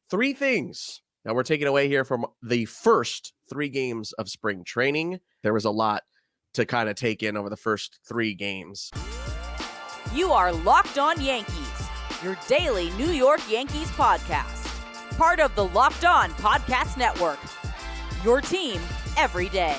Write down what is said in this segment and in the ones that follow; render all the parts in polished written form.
Three things that we're taking away here from the first 3 games of spring training. There was a lot to kind of take in over the first 3 games. You are Locked On Yankees, your daily New York Yankees podcast. Part of the Locked On Podcast Network, your team every day.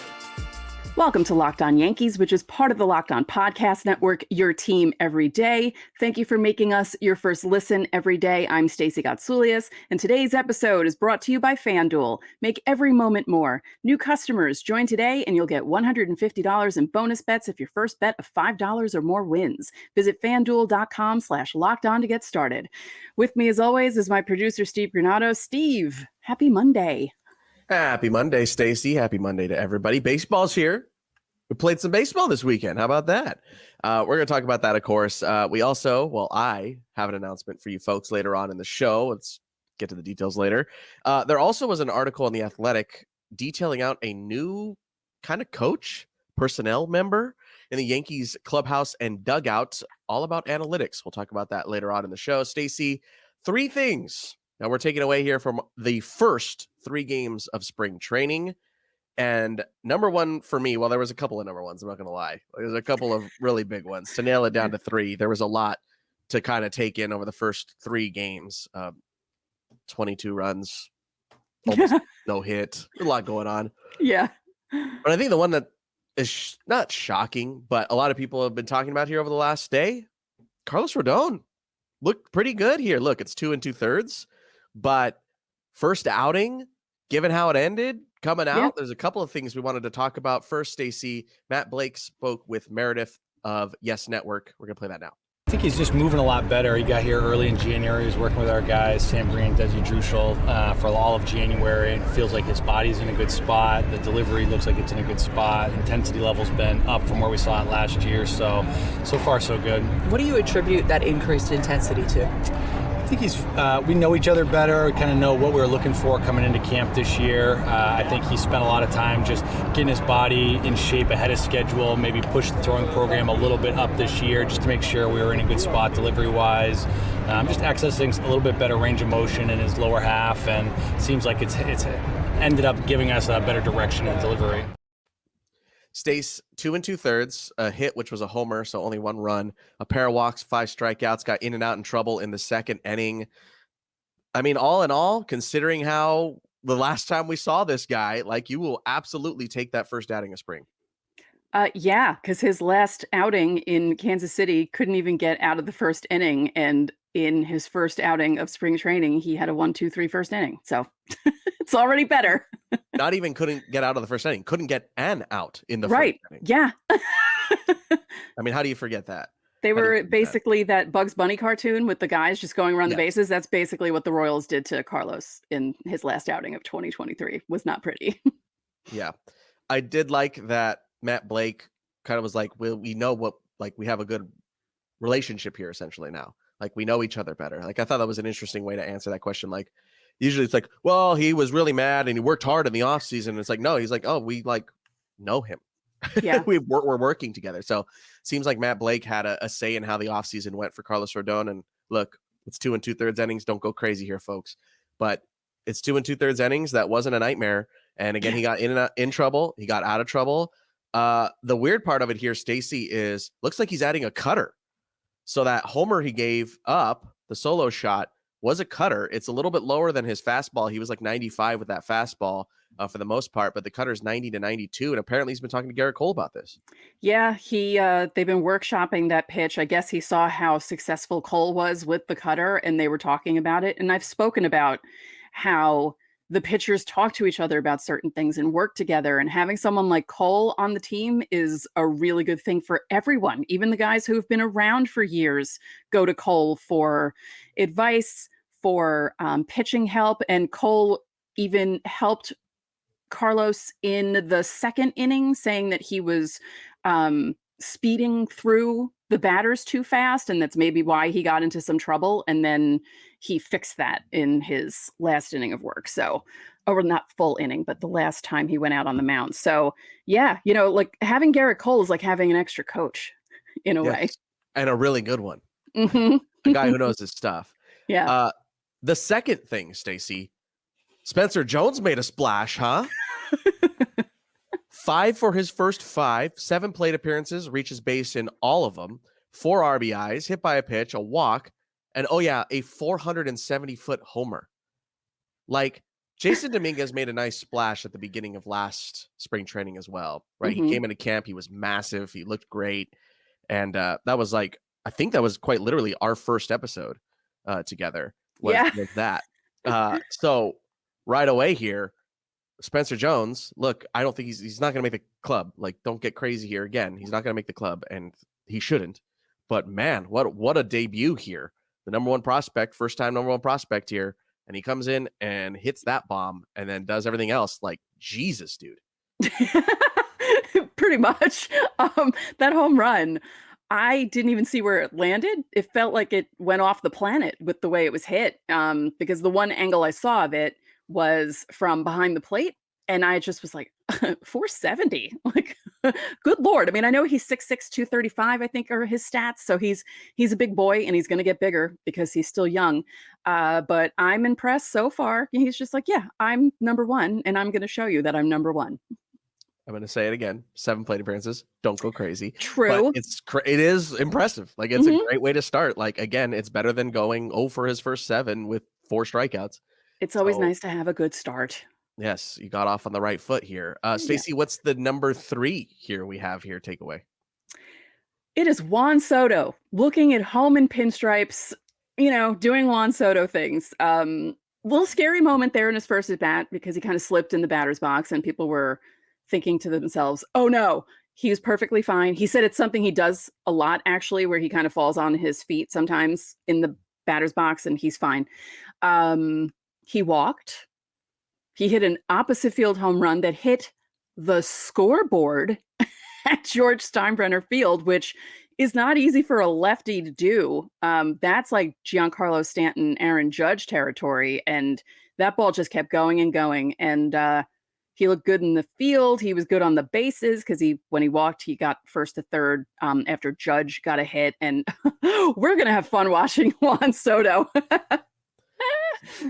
Welcome to Locked On Yankees, which is part of the Locked On Podcast Network, your team every day. Thank you for making us your first listen every day. I'm Stacey Gotsoulias, and today's episode is brought to you by FanDuel. Make every moment more. New customers, join today and you'll get $150 in bonus bets if your first bet of $5 or more wins. Visit FanDuel.com/LockedOn to get started. With me, as always, is my producer, Steve Granato. Steve, happy Monday. Happy Monday, Stacey. Happy Monday to everybody. Baseball's here. We played some baseball this weekend. How about that? We're going to talk about that, of course. I have an announcement for you folks later on in the show. Let's get to the details later. There also was an article in The Athletic detailing out a new kind of coach, personnel member in the Yankees clubhouse and dugout, all about analytics. We'll talk about that later on in the show. Stacey, 3 things that we're taking away here from the first 3 games of spring training. And number one for me, well, there was a couple of number ones, I'm not going to lie. There's a couple of really big ones. To nail it down to 3, there was a lot to kind of take in over the first 3 games. 22 runs, almost no hit, a lot going on. Yeah. But I think the one that is not shocking, but a lot of people have been talking about here over the last day, Carlos Rodon looked pretty good here. Look, it's 2 2/3, but first outing, given how it ended, coming out, There's a couple of things we wanted to talk about. First, Stacey, Matt Blake spoke with Meredith of Yes Network. We're going to play that now. I think he's just moving a lot better. He got here early in January. He was working with our guys, Sam Green, Desi Druschel, for all of January. It feels like his body's in a good spot. The delivery looks like it's in a good spot. Intensity level's been up from where we saw it last year. So far, so good. What do you attribute that increased intensity to? I think we know each other better. We kind of know what we were looking for coming into camp this year. I think he spent a lot of time just getting his body in shape ahead of schedule, maybe push the throwing program a little bit up this year just to make sure we were in a good spot delivery-wise. Just accessing a little bit better range of motion in his lower half, and seems like it's ended up giving us a better direction in delivery. Stace, 2 2/3, a hit, which was a homer, so only 1 run, a pair of walks, 5 strikeouts, got in and out in trouble in the second inning. I mean, all in all, considering how the last time we saw this guy, like, you will absolutely take that first outing of spring. Yeah, because his last outing in Kansas City couldn't even get out of the first inning. And in his first outing of spring training, he had a 1-2-3 first inning. So it's already better. Not even couldn't get out of the first inning, couldn't get an out in the first inning. Yeah. I mean, how do you forget that? They were basically that Bugs Bunny cartoon with the guys just going around the bases. That's basically what the Royals did to Carlos in his last outing of 2023. Was not pretty. Yeah. I did like that Matt Blake kind of was like, we know what, like, we have a good relationship here essentially now. Like, we know each other better. Like, I thought that was an interesting way to answer that question. Like, usually it's like, well, he was really mad and he worked hard in the off season. It's like, no, he's like, oh, we like know him. Yeah. we're working together. So seems like Matt Blake had a say in how the off season went for Carlos Rodon. And look, it's 2 2/3 innings. Don't go crazy here, folks. But it's 2 2/3 innings. That wasn't a nightmare. And again, he got in trouble. He got out of trouble. The weird part of it here, Stacey, is looks like he's adding a cutter. So that homer he gave up, the solo shot, was a cutter. It's a little bit lower than his fastball. He was like 95 with that fastball for the most part, but the cutter's 90 to 92. And apparently he's been talking to Garrett Cole about this. Yeah, they've been workshopping that pitch. I guess he saw how successful Cole was with the cutter and they were talking about it. And I've spoken about how the pitchers talk to each other about certain things and work together. And having someone like Cole on the team is a really good thing for everyone. Even the guys who have been around for years go to Cole for advice, for pitching help. And Cole even helped Carlos in the second inning, saying that he was speeding through the batters too fast, and that's maybe why he got into some trouble. And then he fixed that in his last inning of work. So, or not full inning, but the last time he went out on the mound. So yeah, you know, like having Garrett Cole is like having an extra coach in a way. And a really good one. Mm-hmm. A guy who knows his stuff. Yeah. The second thing, Stacey, Spencer Jones made a splash, huh? 5 for his first 5, 7 plate appearances, reaches base in all of them, 4 RBIs, hit by a pitch, a walk, and a 470-foot homer. Like, Jason Dominguez made a nice splash at the beginning of last spring training as well, right? Mm-hmm. He came into camp, he was massive, he looked great, and that was I think that was quite literally our first episode together. Was that. So right away here, Spencer Jones, look, I don't think he's not going to make the club. Like, don't get crazy here again. He's not going to make the club, and he shouldn't. But man, what a debut here. The number 1 prospect, first time number 1 prospect here, and he comes in and hits that bomb and then does everything else. Like, Jesus, dude. Pretty much. That home run, I didn't even see where it landed. It felt like it went off the planet with the way it was hit, because the one angle I saw of it was from behind the plate, and I just was like, 470, like, good Lord. I mean, I know he's 6'6", 235, I think are his stats. So he's a big boy, and he's going to get bigger because he's still young. But I'm impressed so far. He's just like, yeah, I'm number 1, and I'm going to show you that I'm number 1. I'm going to say it again. 7 plate appearances. Don't go crazy. True. But it is impressive. Like, it's a great way to start. Like, again, it's better than going 0 for his first 7 with 4 strikeouts. It's always nice to have a good start. Yes, you got off on the right foot here. Stacey, what's the number 3 here we have here takeaway? It is Juan Soto looking at home in pinstripes, doing Juan Soto things. Little scary moment there in his first at bat because he kind of slipped in the batter's box and people were thinking to themselves, oh no, he was perfectly fine. He said it's something he does a lot, actually, where he kind of falls on his feet sometimes in the batter's box and he's fine. He walked. He hit an opposite field home run that hit the scoreboard at George Steinbrenner Field, which is not easy for a lefty to do. That's like Giancarlo Stanton, Aaron Judge territory. And that ball just kept going and going. And he looked good in the field. He was good on the bases because when he walked, he got first to third after Judge got a hit. And we're going to have fun watching Juan Soto.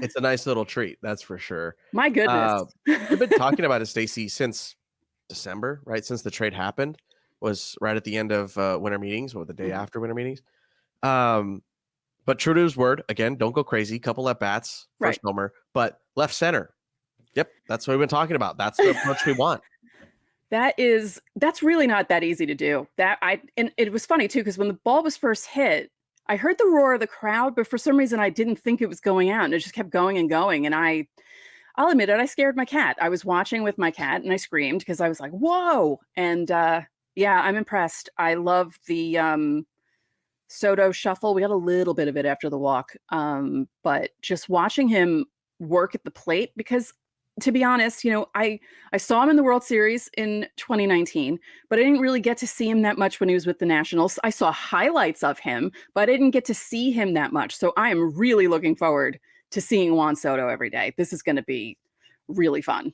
It's a nice little treat, that's for sure. My goodness. We've been talking about it, Stacey, since December, right? Since the trade happened, was right at the end of winter meetings, or the day after winter meetings. But true to his word, again, don't go crazy. Couple at bats, first homer, but left center. Yep, that's what we've been talking about. That's the approach we want. That's really not that easy to do. And it was funny too, because when the ball was first hit, I heard the roar of the crowd, but for some reason I didn't think it was going out, and it just kept going and going. And I'll admit it, I scared my cat. I was watching with my cat and I screamed because I was like, whoa. And I'm impressed. I love the Soto shuffle. We got a little bit of it after the walk. But just watching him work at the plate, because to be honest, I saw him in the World Series in 2019, but I didn't really get to see him that much when he was with the Nationals. I saw highlights of him, but I didn't get to see him that much. So I am really looking forward to seeing Juan Soto every day. This is going to be really fun.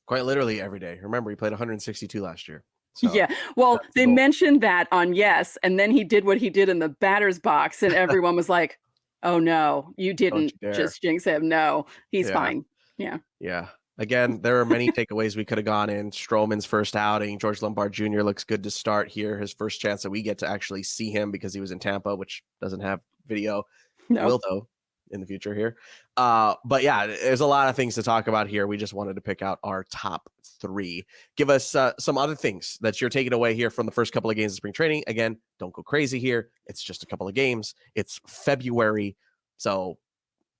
Quite literally every day. Remember, he played 162 last year. So yeah. Well, they mentioned that on Yes, and then he did what he did in the batter's box, and everyone was like, oh no, you didn't just jinx him. No, he's fine. Yeah. Yeah. Again, there are many takeaways we could have gone in. Stroman's first outing. George Lombard Jr. looks good to start here. His first chance that we get to actually see him because he was in Tampa, which doesn't have video. No. Will, though, in the future here. But yeah, there's a lot of things to talk about here. We just wanted to pick out our top 3. Give us some other things that you're taking away here from the first couple of games of spring training. Again, don't go crazy here. It's just a couple of games. It's February. So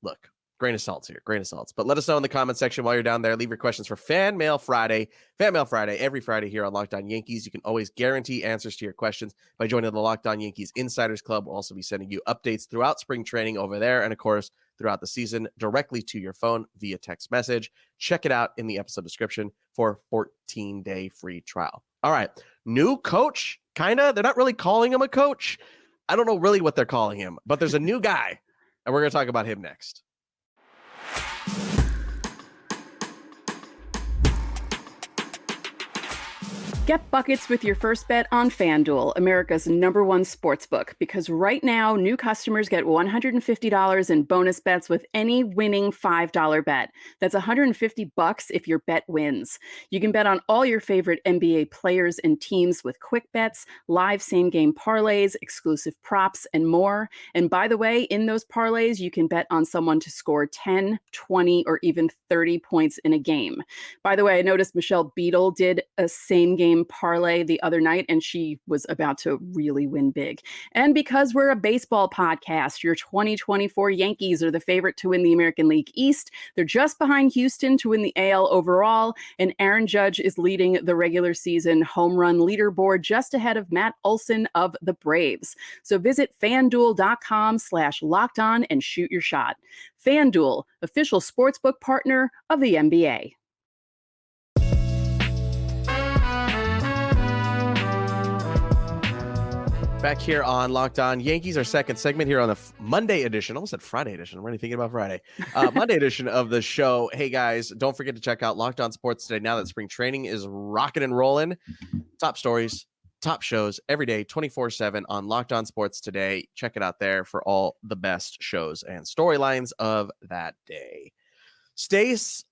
look. Grain of salts here, grain of salts. But let us know in the comment section while you're down there. Leave your questions for Fan Mail Friday. Fan Mail Friday, every Friday here on Locked On Yankees. You can always guarantee answers to your questions by joining the Locked On Yankees Insiders Club. We'll also be sending you updates throughout spring training over there, and of course, throughout the season, directly to your phone via text message. Check it out in the episode description for a 14-day free trial. All right, new coach, kind of. They're not really calling him a coach. I don't know really what they're calling him, but there's a new guy, and we're going to talk about him next. Get buckets with your first bet on FanDuel, America's #1 sportsbook, because right now, new customers get $150 in bonus bets with any winning $5 bet. That's $150 if your bet wins. You can bet on all your favorite NBA players and teams with quick bets, live same-game parlays, exclusive props, and more. And by the way, in those parlays, you can bet on someone to score 10, 20, or even 30 points in a game. By the way, I noticed Michelle Beadle did a same-game parlay the other night, and she was about to really win big. And because we're a baseball podcast, your 2024 Yankees are the favorite to win the American League East. They're just behind Houston to win the AL overall, and Aaron Judge is leading the regular season home run leaderboard just ahead of Matt Olson of the Braves. So visit FanDuel.com/lockedon and shoot your shot. FanDuel, official sportsbook partner of the NBA. Back here on Locked On Yankees, our second segment here on the Monday edition. I almost said Friday edition. I'm already thinking about Friday. Monday edition of the show. Hey, guys, don't forget to check out Locked On Sports today now that spring training is rocking and rolling. Top stories, top shows every day, 24/7 on Locked On Sports today. Check it out there for all the best shows and storylines of that day. Stace,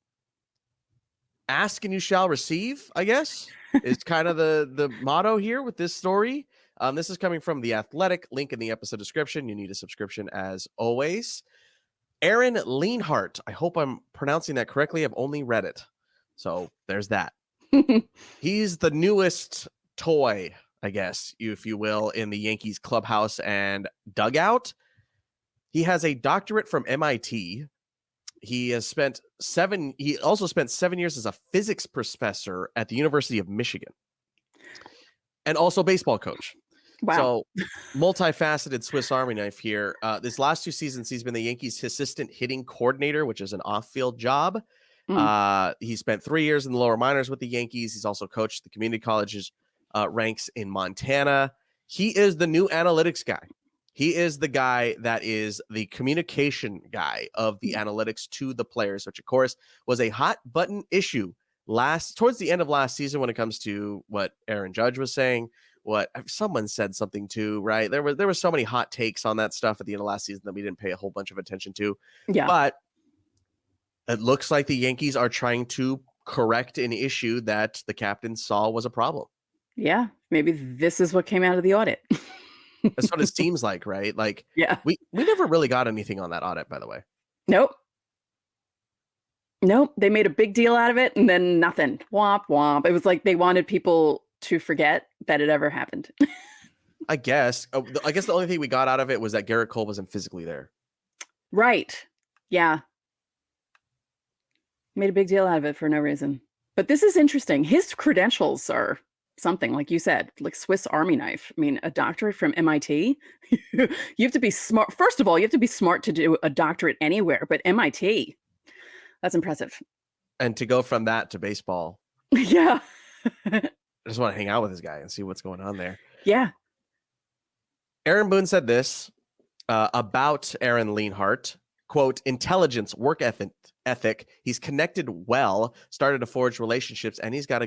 ask and you shall receive, I guess, is kind of the motto here with this story. This is coming from The Athletic, link in the episode description. You need a subscription as always. Aaron Leanhardt, I hope I'm pronouncing that correctly. I've only read it. So there's that. He's the newest toy, I guess, if you will, in the Yankees clubhouse and dugout. He has a doctorate from MIT. He also spent 7 years as a physics professor at the University of Michigan. And also baseball coach. Wow. So multifaceted Swiss Army knife here. This last 2 seasons, he's been the Yankees' assistant hitting coordinator, which is an off-field job. He spent 3 years in the lower minors with the Yankees. He's also coached the community colleges ranks in Montana. He is the new analytics guy. He is the guy that is the communication guy of the analytics to the players, which of course was a hot button issue towards the end of last season when it comes to what Aaron Judge was saying, what someone said something to, right? There were so many hot takes on that stuff at the end of last season that we didn't pay a whole bunch of attention to. Yeah. But it looks like the Yankees are trying to correct an issue that the captain saw was a problem. Yeah. Maybe this is what came out of the audit. That's what it seems like, right? Like, yeah. We never really got anything on that audit, by the way. Nope. They made a big deal out of it and then nothing. Womp womp. It was like they wanted people to forget that it ever happened. I guess the only thing we got out of it was that Garrett Cole wasn't physically there. Right. Yeah. Made a big deal out of it for no reason. But this is interesting. His credentials are something, like you said, like Swiss Army knife. I mean, a doctorate from MIT. You have to be smart. First of all, you have to be smart to do a doctorate anywhere, but MIT. That's impressive. And to go from that to baseball. Yeah. I just want to hang out with this guy and see what's going on there. Yeah. Aaron Boone said this about Aaron Leanhardt, quote, intelligence, work ethic. He's connected well, started to forge relationships, and he's got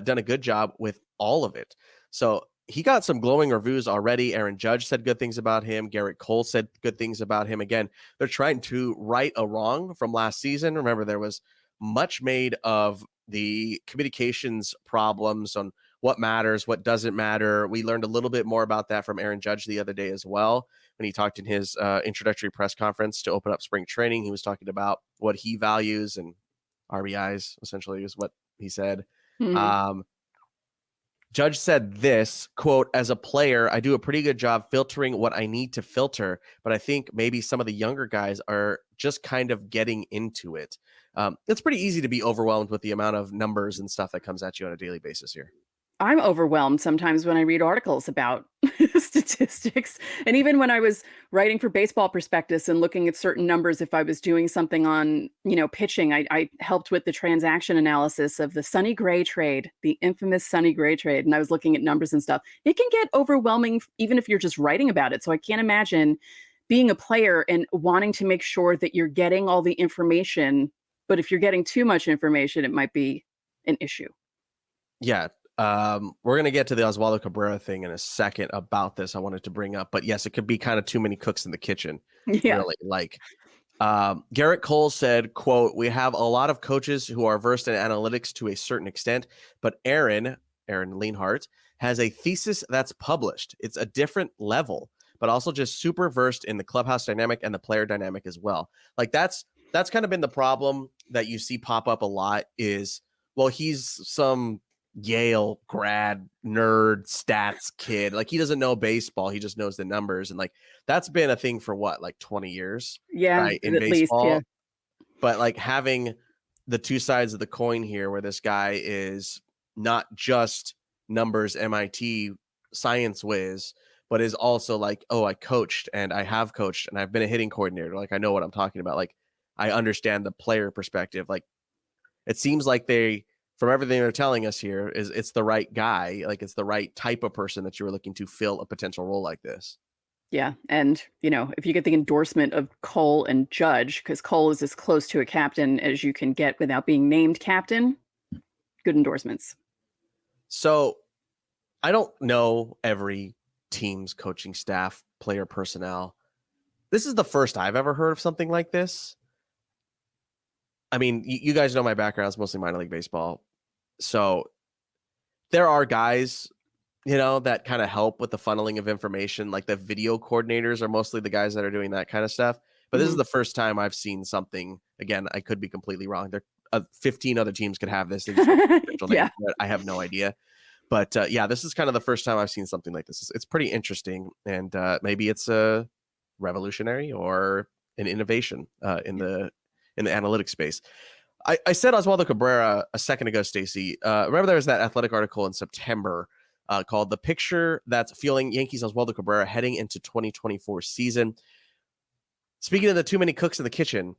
done a good job with all of it. So he got some glowing reviews already. Aaron Judge said good things about him. Garrett Cole said good things about him. Again, they're trying to right a wrong from last season. Remember, there was much made of the communications problems on what matters, what doesn't matter. We learned a little bit more about that from Aaron Judge the other day as well. When he talked in his introductory press conference to open up spring training, he was talking about what he values, and RBIs essentially is what he said. Mm-hmm. Judge said this, quote, as a player, I do a pretty good job filtering what I need to filter, but I think maybe some of the younger guys are just kind of getting into it. It's pretty easy to be overwhelmed with the amount of numbers and stuff that comes at you on a daily basis here. I'm overwhelmed sometimes when I read articles about statistics. And even when I was writing for Baseball Prospectus and looking at certain numbers, if I was doing something on, pitching, I helped with the transaction analysis of the Sonny Gray trade, the infamous Sonny Gray trade. And I was looking at numbers and stuff. It can get overwhelming even if you're just writing about it. So I can't imagine being a player and wanting to make sure that you're getting all the information. But if you're getting too much information, it might be an issue. Yeah. We're going to get to the Oswaldo Cabrera thing in a second about this. I wanted to bring up, but yes, it could be kind of too many cooks in the kitchen. Yeah. Really. Like Garrett Cole said, quote, "We have a lot of coaches who are versed in analytics to a certain extent, but Aaron Leanhardt has a thesis that's published. It's a different level, but also just super versed in the clubhouse dynamic and the player dynamic as well." Like that's kind of been the problem that you see pop up a lot is, well, he's some Yale grad nerd stats kid. Like he doesn't know baseball. He just knows the numbers. And like, that's been a thing for what, like 20 years, Yeah. right? In at baseball. least, yeah. But like having the two sides of the coin here, where this guy is not just numbers, MIT science whiz, but is also like, oh, I coached and I have coached and I've been a hitting coordinator. Like I know what I'm talking about. Like I understand the player perspective. Like it seems like from everything they're telling us here, it's the right guy. Like it's the right type of person that you were looking to fill a potential role like this. Yeah. And, if you get the endorsement of Cole and Judge, because Cole is as close to a captain as you can get without being named captain, good endorsements. So I don't know every team's coaching staff, player personnel. This is the first I've ever heard of something like this. I mean, you guys know my background is mostly minor league baseball. So there are guys, that kind of help with the funneling of information. Like the video coordinators are mostly the guys that are doing that kind of stuff. But this is the first time I've seen something. Again, I could be completely wrong. 15 other teams could have this. They just Yeah. I have no idea. But yeah, this is kind of the first time I've seen something like this. It's pretty interesting. And maybe it's a revolutionary or an innovation in the analytics space. I said Oswaldo Cabrera a second ago, Stacey. Remember there was that Athletic article in September called "The Picture That's Fueling Yankees Oswaldo Cabrera Heading into 2024 Season." Speaking of the too many cooks in the kitchen,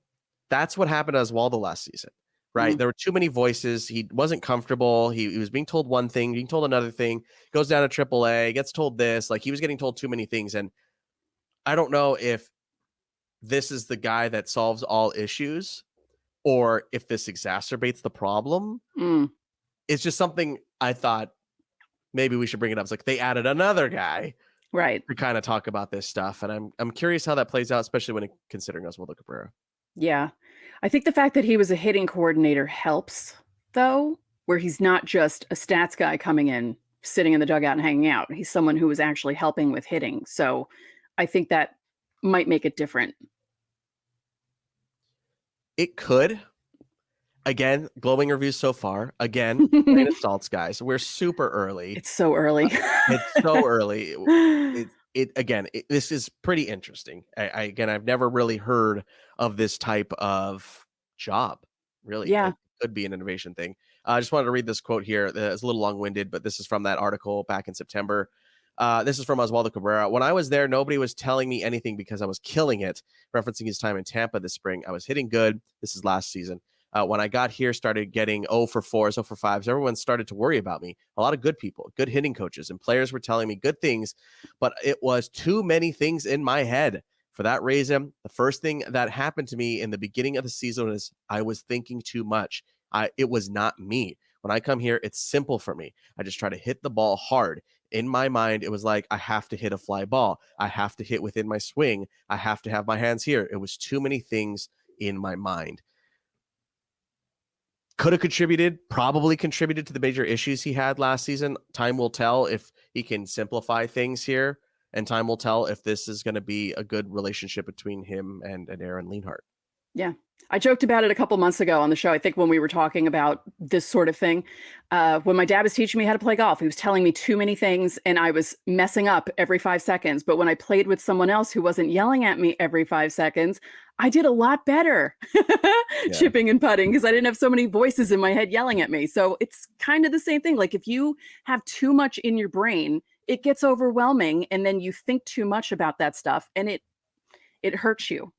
that's what happened to Oswaldo last season, right? Mm-hmm. There were too many voices. He wasn't comfortable. He was being told one thing, being told another thing, goes down to AAA, gets told this. Like he was getting told too many things. And I don't know if this is the guy that solves all issues or if this exacerbates the problem. It's just something I thought maybe we should bring it up. It's like they added another guy, right, to kind of talk about this stuff, and I'm curious how that plays out, especially when considering Oswaldo Cabrera. Yeah. I think the fact that he was a hitting coordinator helps, though, where he's not just a stats guy coming in, sitting in the dugout and hanging out. He's someone who was actually helping with hitting. So I think that might make it different. It could. Again, glowing reviews so far. Again, grain of salts, guys. We're super early. It's so early. It's so early. This is pretty interesting. I've never really heard of this type of job. Really, Yeah. It could be an innovation thing. I just wanted to read this quote here. It's a little long-winded, but this is from that article back in September. This is from Oswaldo Cabrera. "When I was there, nobody was telling me anything because I was killing it," referencing his time in Tampa this spring. "I was hitting good." This is last season. When I got here, started getting 0 for 4s, 0 for 5s. Everyone started to worry about me. A lot of good people, good hitting coaches, and players were telling me good things, but it was too many things in my head. For that reason, the first thing that happened to me in the beginning of the season is I was thinking too much. It was not me. When I come here, it's simple for me. I just try to hit the ball hard. In my mind, it was like, I have to hit a fly ball. I have to hit within my swing. I have to have my hands here. It was too many things in my mind." Could have contributed, probably contributed to the major issues he had last season. Time will tell if he can simplify things here, and time will tell if this is going to be a good relationship between him and Aaron Leanhardt. Yeah. I joked about it a couple months ago on the show. I think when we were talking about this sort of thing, when my dad was teaching me how to play golf, he was telling me too many things and I was messing up every 5 seconds. But when I played with someone else who wasn't yelling at me every 5 seconds, I did a lot better chipping and putting because I didn't have so many voices in my head yelling at me. So it's kind of the same thing. Like if you have too much in your brain, it gets overwhelming and then you think too much about that stuff and it hurts you.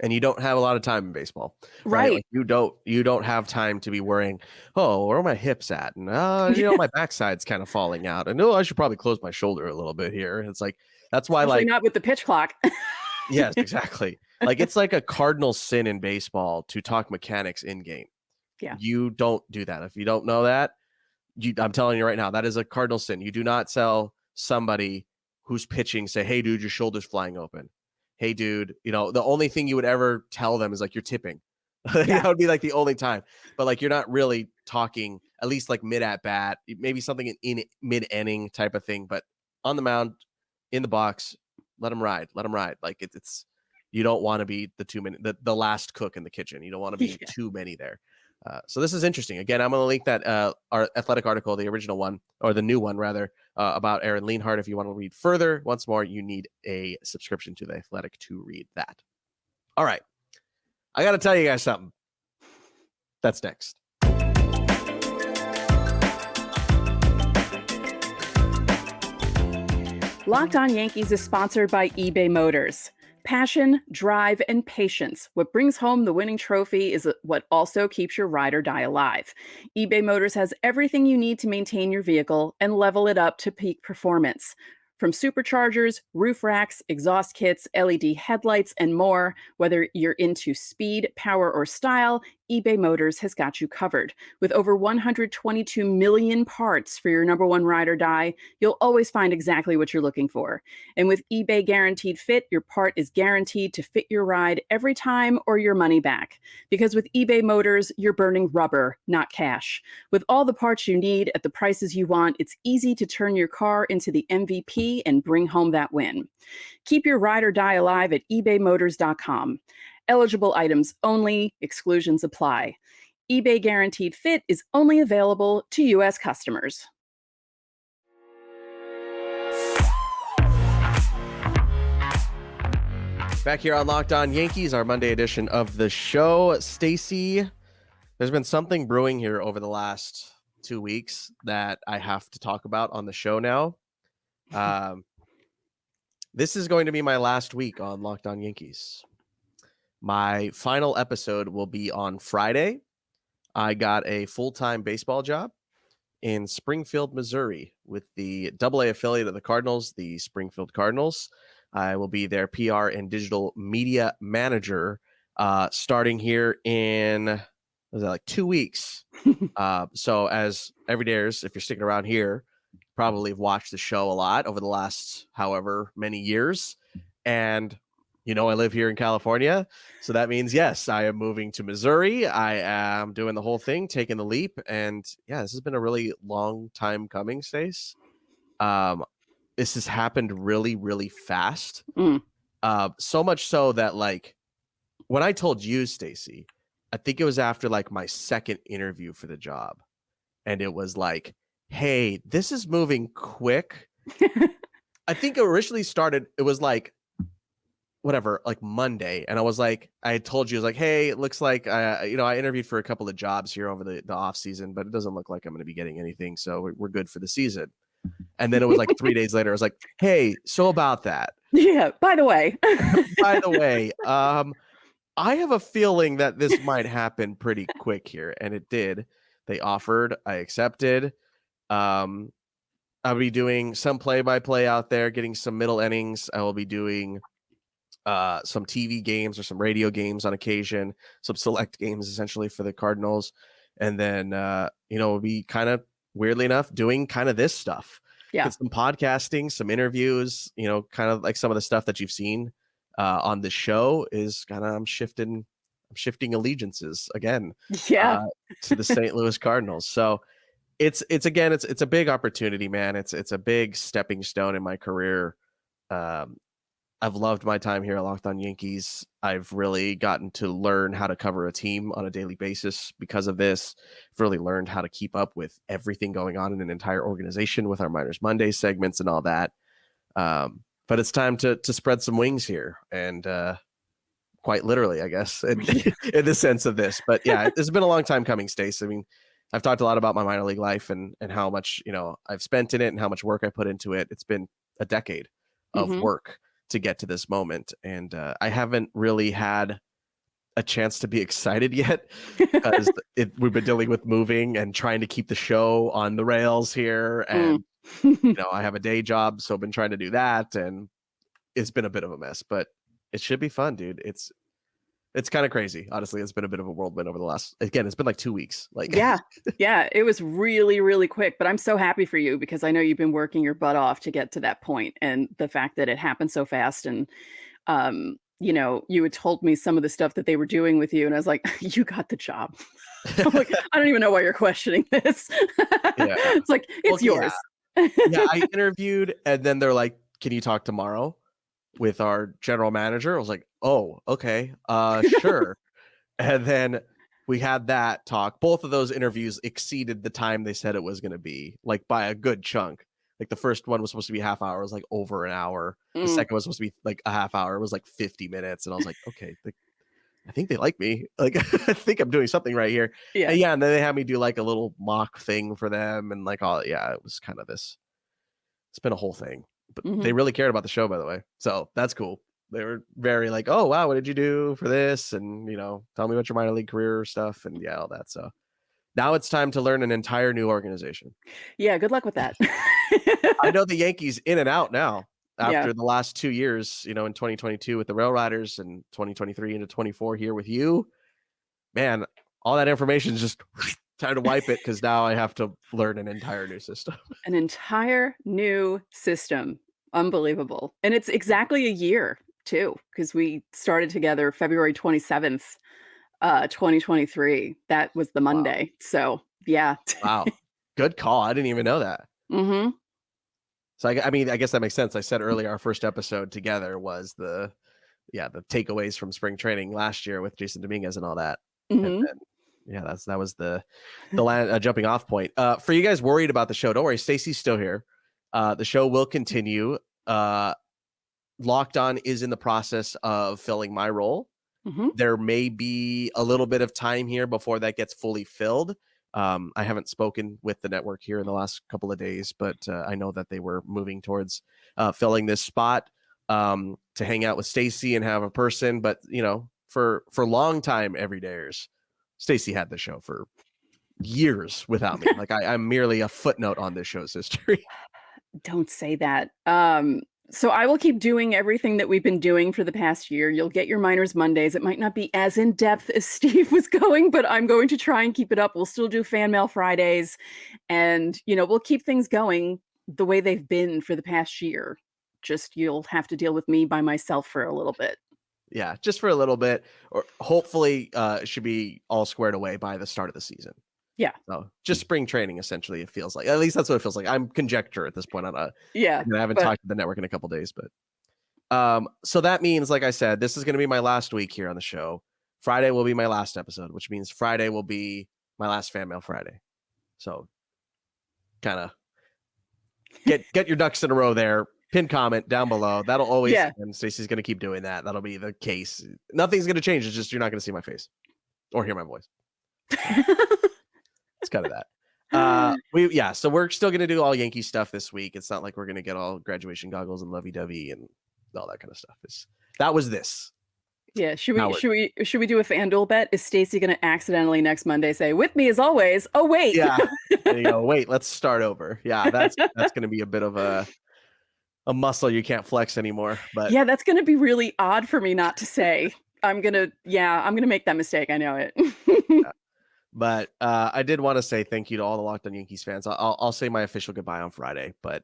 And you don't have a lot of time in baseball, right? Like you don't have time to be worrying, oh, where are my hips at? And my backside's kind of falling out. And I should probably close my shoulder a little bit here. It's like, that's why Especially not with the pitch clock. Yes, exactly. Like it's like a cardinal sin in baseball to talk mechanics in game. Yeah. You don't do that. If you don't know that, I'm telling you right now, that is a cardinal sin. You do not sell somebody who's pitching, say, hey, dude, your shoulder's flying open. Hey, dude, the only thing you would ever tell them is like you're tipping. That would be like the only time. But like you're not really talking, at least like mid at bat, maybe something in mid inning type of thing. But on the mound, in the box, let them ride. Like it's you don't want to be the last cook in the kitchen. You don't want to be too many there. So this is interesting. Again, I'm going to link that our Athletic article, the original one, or the new one rather, about Aaron Leanhardt. If you want to read further, once more, you need a subscription to the Athletic to read that. All right. I got to tell you guys something. That's next. Locked On Yankees is sponsored by eBay Motors. Passion, drive, and patience. What brings home the winning trophy is what also keeps your ride or die alive. eBay Motors has everything you need to maintain your vehicle and level it up to peak performance. From superchargers, roof racks, exhaust kits, LED headlights, and more, whether you're into speed, power, or style, eBay Motors has got you covered. With over 122 million parts for your number one ride or die, you'll always find exactly what you're looking for. And with eBay Guaranteed Fit, your part is guaranteed to fit your ride every time or your money back. Because with eBay Motors, you're burning rubber, not cash. With all the parts you need at the prices you want, it's easy to turn your car into the MVP and bring home that win. Keep your ride or die alive at ebaymotors.com. Eligible items only, exclusions apply. eBay Guaranteed Fit is only available to U.S. customers. Back here on Locked On Yankees, our Monday edition of the show. Stacey, there's been something brewing here over the last 2 weeks that I have to talk about on the show now. This is going to be my last week on Locked On Yankees. My final episode will be on Friday. I got a full-time baseball job in Springfield, Missouri, with the AA affiliate of the Cardinals, the Springfield Cardinals. I will be their PR and digital media manager starting here in 2 weeks. So as everydayers, if you're sticking around here, probably have watched the show a lot over the last however many years. And I live here in California. So that means, yes, I am moving to Missouri. I am doing the whole thing, taking the leap. And yeah, this has been a really long time coming, Stace. This has happened really, really fast. So much so that when I told you, Stacey, I think it was after my second interview for the job. And it was like, hey, this is moving quick. I think it originally started, it was Monday. And I was like, I had told you, I was like, hey, it looks like, I interviewed for a couple of jobs here over the off season, but it doesn't look like I'm going to be getting anything. So we're good for the season. And then it was 3 days later, I was like, hey, so about that. Yeah. By the way, I have a feeling that this might happen pretty quick here. And it did. They offered, I accepted. I'll be doing some play-by-play out there, getting some middle innings. I will be doing some TV games or some radio games on occasion, some select games essentially for the Cardinals. And then, we'll be kind of, weirdly enough, doing kind of this stuff. Yeah. Some podcasting, some interviews, kind of like some of the stuff that you've seen on the show is kind of, I'm shifting allegiances again to the St. Louis Cardinals. So it's a big opportunity, man. It's a big stepping stone in my career. I've loved my time here at Locked On Yankees. I've really gotten to learn how to cover a team on a daily basis because of this. I've really learned how to keep up with everything going on in an entire organization with our Minors Monday segments and all that. But it's time to spread some wings here, and quite literally, I guess, in the sense of this. But yeah, it's been a long time coming, Stace. I mean, I've talked a lot about my minor league life and how much, I've spent in it and how much work I put into it. It's been a decade of work to get to this moment. And I haven't really had a chance to be excited yet because we've been dealing with moving and trying to keep the show on the rails here. And, I have a day job, so I've been trying to do that. And it's been a bit of a mess, but it should be fun, dude. It's kind of crazy. Honestly, it's been a bit of a whirlwind over the last, again, it's been like 2 weeks. Like, Yeah. Yeah. It was really, really quick, but I'm so happy for you because I know you've been working your butt off to get to that point, and the fact that it happened so fast. And, you had told me some of the stuff that they were doing with you, and I was like, you got the job. I'm like, I don't even know why you're questioning this. Yeah. It's like, it's yours. Yeah, I interviewed, and then they're like, can you talk tomorrow with our general manager? I was like, oh, okay, sure. And then we had that talk. Both of those interviews exceeded the time they said it was going to be, like by a good chunk. Like the first one was supposed to be a half hour, it was like over an hour. The second was supposed to be like a half hour, it was like 50 minutes. And I was like, okay, I think they like me. Like, I think I'm doing something right here. Yeah. And then they had me do like a little mock thing for them, and like all, it was kind of this. It's been a whole thing, but they really cared about the show, by the way. So that's cool. They were very like, oh wow, what did you do for this? And tell me about your minor league career stuff, and all that. So now it's time to learn an entire new organization. Yeah, good luck with that. I know the Yankees in and out now. After the last 2 years, in 2022 with the Rail Riders and 2023 into 24 here with you, man, all that information is just time to wipe it, because now I have to learn an entire new system. An entire new system. Unbelievable. And it's exactly a year too, because we started together February 27th, 2023. That was the Monday. Wow. So yeah. Wow. Good call. I didn't even know that. Mm-hmm. So I mean, I guess that makes sense. I said earlier, our first episode together was the takeaways from spring training last year with Jason Dominguez and all that. Mm-hmm. And then, that was the jumping off point. For you guys worried about the show, don't worry. Stacey's still here. The show will continue. Locked On is in the process of filling my role. Mm-hmm. There may be a little bit of time here before that gets fully filled. I haven't spoken with the network here in the last couple of days, but I know that they were moving towards filling this spot to hang out with Stacey and have a person. But, for long time everydayers, Stacey had the show for years without me. Like I'm merely a footnote on this show's history. Don't say that. So I will keep doing everything that we've been doing for the past year. You'll get your Minors Mondays. It might not be as in depth as Steve was going, but I'm going to try and keep it up. We'll still do Fan Mail Fridays, and we'll keep things going the way they've been for the past year. Just you'll have to deal with me by myself for a little bit. Yeah, just for a little bit, or hopefully it should be all squared away by the start of the season. Yeah. So just spring training, essentially, it feels like. At least that's what it feels like. I'm conjecture at this point on I haven't talked to the network in a couple days, but so that means, like I said, this is going to be my last week here on the show. Friday will be my last episode, which means Friday will be my last Fan Mail Friday. So kind of get your ducks in a row there. Pin comment down below. That'll always, and Stacey's going to keep doing that. That'll be the case. Nothing's going to change. It's just you're not going to see my face or hear my voice. It's kind of that. So we're still going to do all Yankee stuff this week. It's not like we're going to get all graduation goggles and lovey-dovey and all that kind of stuff. That was this. Yeah. Should we do a FanDuel bet? Is Stacey going to accidentally next Monday say, with me as always? Oh, wait. Yeah. There you go. Wait, let's start over. Yeah. That's going to be a bit of a muscle you can't flex anymore. But yeah, that's going to be really odd for me not to say. I'm going to make that mistake. I know it. Yeah. But I did want to say thank you to all the Locked On Yankees fans. I'll say my official goodbye on Friday, but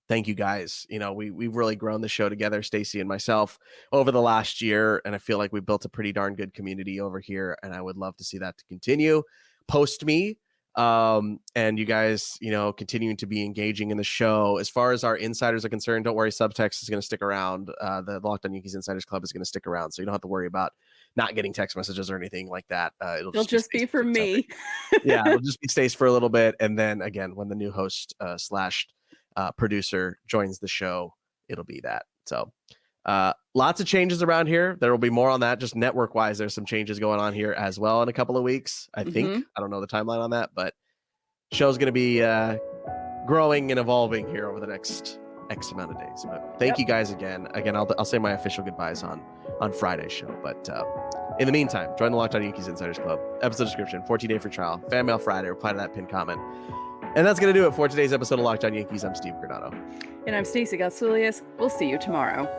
thank you guys. We've really grown the show together, Stacey and myself, over the last year, and I feel like we built a pretty darn good community over here, and I would love to see that to continue. Post me, and you guys, continuing to be engaging in the show. As far as our insiders are concerned, don't worry, Subtext is going to stick around. The Locked On Yankees Insiders Club is going to stick around, so you don't have to worry about not getting text messages or anything like that. It'll just be for me. Yeah, it'll just be Stace for a little bit, and then again, when the new host / producer joins the show, it'll be that. So lots of changes around here. There will be more on that. Just network wise, there's some changes going on here as well in a couple of weeks, I think. I don't know the timeline on that, but show's going to be growing and evolving here over the next X amount of days. But thank you guys again. I'll say my official goodbyes on Friday's show. But in the meantime, join the Locked On Yankees Insiders Club. Episode description, 14-day free trial, Fan Mail Friday, reply to that pinned comment. And that's going to do it for today's episode of Locked On Yankees. I'm Steve Granado. And I'm Stacey Gotsulias. We'll see you tomorrow.